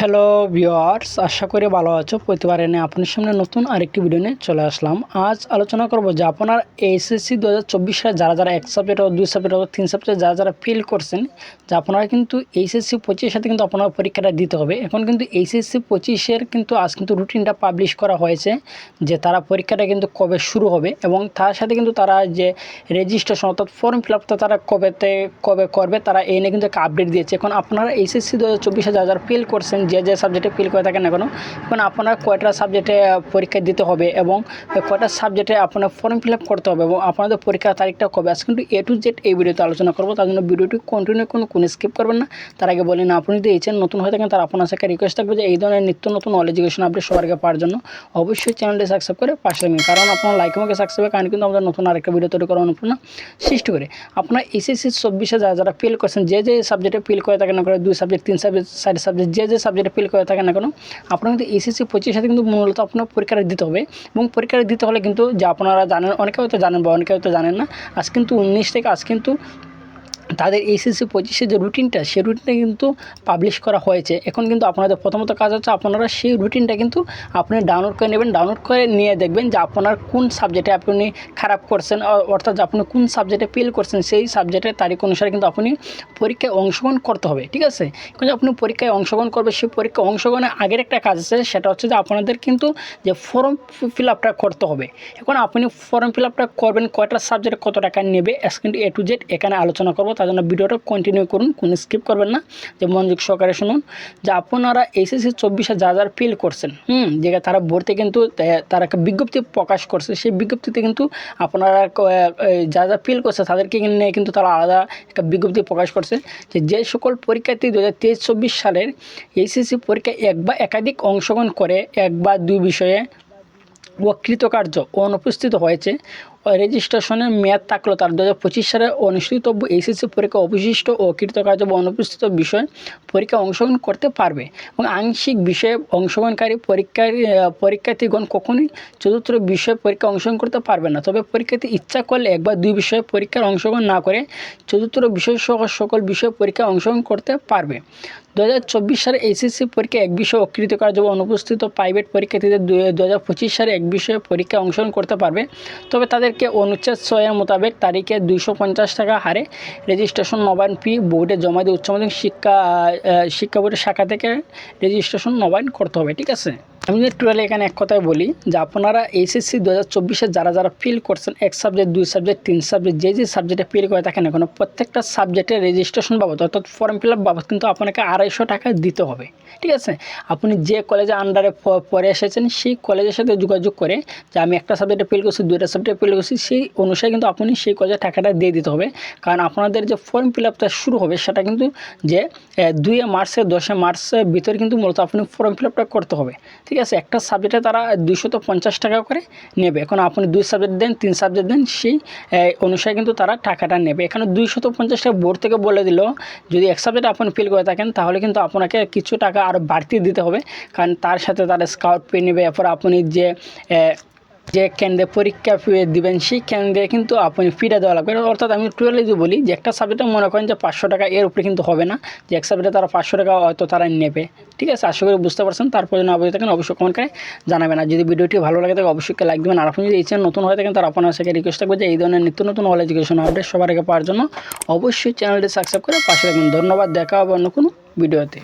Hello viewers, আশা করি ভালো আছো। প্রতিবার এনে আপনার সামনে নতুন আরেকটি ভিডিও নিয়ে চলে আসলাম। আজ আলোচনা করব যে আপনার এইচএসসি 2024 সালে যারা এক সাবজেক্ট ও 2 সাবজেক্ট ও 3 সাবজেক্ট যারা ফেল করছেন, যে আপনারা কিন্তু এইচএসসি 25 সাথে কিন্তু আপনার পরীক্ষাটা দিতে হবে। এখন কিন্তু এইচএসসি 25-এর কিন্তু আজ কিন্তু রুটিনটা পাবলিশ করা হয়েছে যে তারা পরীক্ষাটা কিন্তু কবে শুরু হবে এবং তার সাথে কিন্তু তারা যে রেজিস্ট্রেশন অর্থাৎ ফর্ম ফিল আপটা তারা কবে করবে তারা এই নিয়ে কিন্তু একটা আপডেট দিয়েছে। এখন আপনারা এইচএসসি 2024 যারা ফেল করছেন, যে সাবজেক্টে ফেল করে থাকেন না কেন, এখন আপনার কয়টা সাবজেক্টে পরীক্ষা দিতে হবে এবং কয়টা সাবজেক্টে আপনার ফর্ম ফিল আপ করতে হবে এবং আপনাদের পরীক্ষার তারিখটা কবে আছে কিন্তু A to Z এই ভিডিওতে আলোচনা করবো। তার জন্য ভিডিওটি কন্টিনিউ কোনো স্কিপ করবেন না। তার আগে বলি না, আপনি যদি এই চ্যানেল নতুন হয়ে থাকেন তার আপনার সাথে রিকোয়েস্ট থাকবে যে এই ধরনের নিত্য নতুন নলেজ এডুকেশন আপডেট সবার আগে পাওয়ার জন্য অবশ্যই চ্যানেলটি সাবস্ক্রাইব করে পাশে থাকবেন, কারণ আপনার লাইক আমাকে সাবস্ক্রাইবের কারণে কিন্তু আমাদের নতুন আরেকটা ভিডিও তৈরি করার অনুপ্রেরণা সৃষ্টি করে। আপনার এইচএসসি 24-এ যারা ফেল করছেন, যে সাবজেক্টে ফেল করে থাকেন না করে, 2 সাবজেক্ট 3 সাবজেক্ট 4 সাবজেক্ট যে সাবজেক্টে ফেল করে থাকেন না কেন, আপনারা কিন্তু এইচএসসি 25 সাথে কিন্তু মূলত আপনার পরীক্ষাটা দিতে হবে এবং পরীক্ষাটা দিতে হলে কিন্তু যে আপনারা জানেন, অনেকে হয়তো জানেন বা অনেকে হয়তো জানেন না, আজ কিন্তু 19 থেকে আজ কিন্তু তাদের এইচএসসি 25-এর যে রুটিনটা সেই রুটিনটা কিন্তু পাবলিশ করা হয়েছে। এখন কিন্তু আপনাদের প্রথমত কাজ হচ্ছে আপনারা সেই রুটিনটা কিন্তু আপনি ডাউনলোড করে নেবেন। ডাউনলোড করে নিয়ে দেখবেন যে আপনার কোন সাবজেক্টে আপনি খারাপ করছেন, অর্থাৎ আপনি কোন সাবজেক্টে ফেল করছেন সেই সাবজেক্টের তারিখ অনুসারে কিন্তু আপনি পরীক্ষায় অংশগ্রহণ করতে হবে। ঠিক আছে, কিন্তু আপনি পরীক্ষায় অংশগ্রহণ করবে, সেই পরীক্ষায় অংশগ্রহণের আগের একটা কাজ আছে, সেটা হচ্ছে যে আপনাদের কিন্তু যে ফর্ম ফিল আপটা করতে হবে। এখন আপনি ফর্ম ফিল আপটা করবেন, কয়টা সাবজেক্টে কত টাকা নেবে কিন্তু A to Z এখানে আলোচনা করবো। তার জন্য ভিডিওটা কন্টিনিউ করুন, কোনো স্কিপ করবেন না, যে মনোযোগ সহকারে শুনুন। যে আপনারা এইচএসসি 24-এ যারা ফেল করছেন, যে তারা ভর্তি কিন্তু তারা একটা বিজ্ঞপ্তি প্রকাশ করছে, সেই বিজ্ঞপ্তিতে কিন্তু আপনারা যারা ফেল করছে তাদেরকে নিয়ে কিন্তু তারা আলাদা একটা বিজ্ঞপ্তি প্রকাশ করছে যে সকল পরীক্ষার্থী 2023-24 সালের এইচএসসি পরীক্ষায় এক বা একাধিক অংশগ্রহণ করে এক বা দুই বিষয়ে অকৃতকার্য অনুপস্থিত হয়েছে, রেজিস্ট্রেশনের মেয়াদ থাকলেও তার 2025 সালে অনুষ্ঠিতব্য এইচএসসি পরীক্ষা অবশিষ্ট ও অকৃতকার্য বা অনুপস্থিত বিষয়ে পরীক্ষা অংশগ্রহণ করতে পারবে এবং আংশিক বিষয়ে অংশগ্রহণকারী পরীক্ষার্থীগণ কখনোই চতুর্থ বিষয়ে পরীক্ষা অংশগ্রহণ করতে পারবে না। তবে পরীক্ষার্থী ইচ্ছা করলে এক বা দুই বিষয়ে পরীক্ষার অংশগ্রহণ না করে চতুর্থ বিষয় সহ সকল বিষয়ে পরীক্ষা অংশগ্রহণ করতে পারবে। 2024 সালে এইচএসসি পরীক্ষা এক বিষয়ে অকৃতকার্য বা অনুপস্থিত প্রাইভেট পরীক্ষার্থীদের 2025 সালে এক বিষয়ে পরীক্ষা অংশগ্রহণ করতে পারবে, তবে তাদেরকে অনুচ্ছেদ 6 মোতাবেক তারিখে 250 টাকা হারে রেজিস্ট্রেশন নবায়ন ফি বোর্ডে জমা দিয়ে উচ্চ মাধ্যমিক শিক্ষা বোর্ডের শাখা থেকে রেজিস্ট্রেশন নবায়ন করতে হবে। ঠিক আছে, আমি টোটালি এখানে এক কথায় বলি যে আপনারা এইচএসসি 2024-এ যারা ফেল করছেন, এক সাবজেক্ট 2 সাবজেক্ট 3 সাবজেক্ট যে সাবজেক্টে ফেল করে থাকেন এখন, প্রত্যেকটা সাবজেক্টের রেজিস্ট্রেশন বাবদ অর্থাৎ ফর্ম ফিল আপ বাবদ কিন্তু আপনাকে 250 টাকা দিতে হবে। ঠিক আছে, আপনি যে কলেজে আন্ডারে পড়ে এসেছেন সেই কলেজের সাথে যোগাযোগ করে যে আমি একটা সাবজেক্টে ফেল করছি, 2টা সাবজেক্টে ফেল করছি, সেই অনুসারে কিন্তু আপনি সেই কলেজে টাকাটা দিয়ে দিতে হবে। কারণ আপনাদের যে ফর্ম ফিল আপটা শুরু হবে সেটা কিন্তু যে 2 মার্চ 10 মার্চের ভিতরে কিন্তু মূলত আপনি ফর্ম ফিল আপটা করতে হবে। ঠিক আছে, একটা সাবজেক্টে তারা 250 টাকা করে নেবে। এখন আপনি 2 সাবজেক্ট দেন, 3 সাবজেক্ট দেন, সেই অনুসারে কিন্তু তারা টাকাটা নেবে। এখানে 250 টাকা বোর্ড থেকে বলে দিল, যদি এক সাবজেক্টে আপনি ফেল করে থাকেন তাহলে কিন্তু আপনাকে কিছু টাকা আরও বাড়তি দিতে হবে, কারণ তার সাথে তারা স্কাউট পে নেবে। এরপর আপনি যে কেন্দ্রে পরীক্ষা দিবেন সেই কেন্দ্রে কিন্তু আপনি ফিটা দেওয়া লাগবে। অর্থাৎ আমি টোটালি যদি বলি যে একটা সাবজেক্টে মনে করেন যে 500 টাকা, এর উপরে কিন্তু হবে না, যে এক সাবজেক্টে তারা 500 টাকা হয়তো তারা নেবে। ঠিক আছে, আশা করি বুঝতে পারছেন। তারপর যদি অবশ্যই থাকেন অবশ্যই কমেন্ট করে জানাবেন, আর যদি ভিডিওটি ভালো লাগে থাকে অবশ্যই লাইক দেবেন। আর আপনি যদি এই চ্যানেল নতুন হয়ে থাকেন তার আপনার সাথে রিকোয়েস্ট থাকবে যে এই ধরনের নিত্য নতুন নলেজ এডুকেশন আপডেট সবার আগে পাওয়ার জন্য অবশ্যই চ্যানেলটি সাবস্ক্রাইব করে পাশে রাখবেন। ধন্যবাদ, দেখা হবে অন্য কোনো ভিডিওতে।